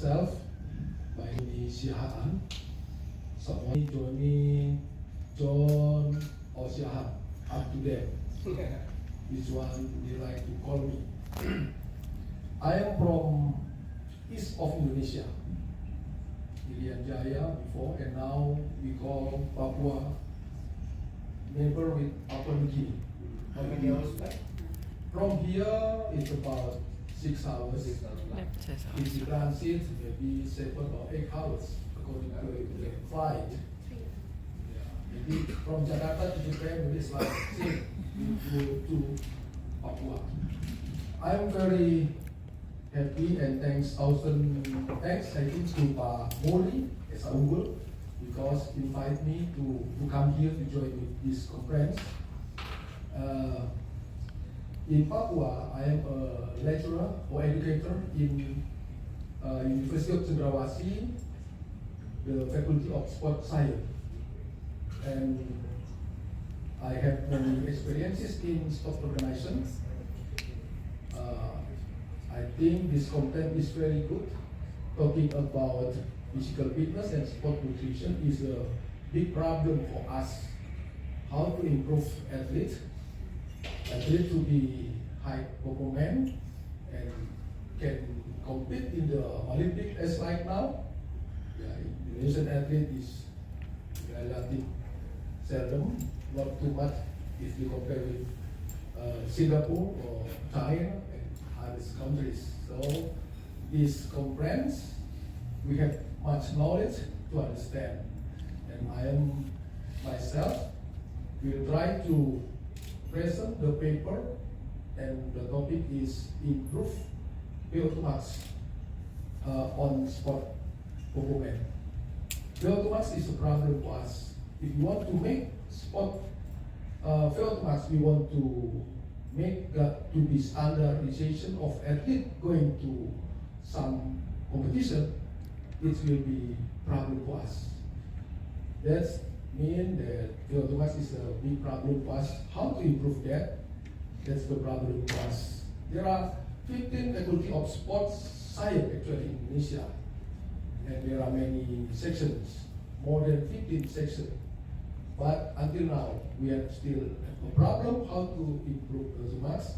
myself by Sihaan. Someone Johnny, John, or Sihaan. Up to them. Which one they like to call me. I am from east of Indonesia. Irian Jaya before, and now we call Papua neighbor with Papua New Guinea. How many hours back? From here it's about 6 hours. If you transit, maybe 7 or 8 hours according to the flight. Yeah. Maybe from Jakarta to Japan, maybe it's like 6 to Papua. I'm very happy and thanks I think to Pak Moli as Unggul because invite me to come here to join this conference. In Papua, I am a lecturer or educator in University of Cendrawasih, the Faculty of Sport Science, and I have many experiences in sport organization. I think this content is very good. Talking about physical fitness and sport nutrition is a big problem for us. How to improve athlete to be high performance and can compete in the Olympic as right now. Yeah, Indonesian athlete is relatively seldom, not too much if you compare with Singapore or China and other countries. So this conference, we have much knowledge to understand, and I am myself will try to present the paper, and the topic is improve VO2 max on sport performance. VO2 max is a problem for us. If you want to make sport VO2 max, we want to make that to be standardization of athlete going to some competition, it will be problem for us. That's mean that VO2 max is a big problem for us. How to improve that? That's the problem for us. There are 15 faculty of sports science actually in Indonesia, and there are many sections, more than 15 sections. But until now, we have still a problem how to improve VO2 max,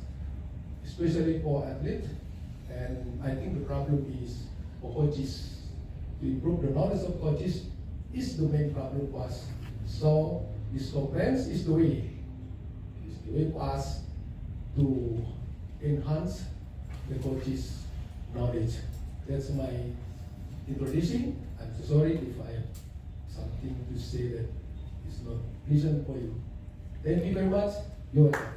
especially for athletes. And I think the problem is for coaches. To improve the knowledge of coaches is the main problem for us. So this conference is the way for us to enhance the coaches' knowledge. That's my introduction. I'm so sorry if I have something to say that is not pleasant for you. Thank you very much. You're welcome.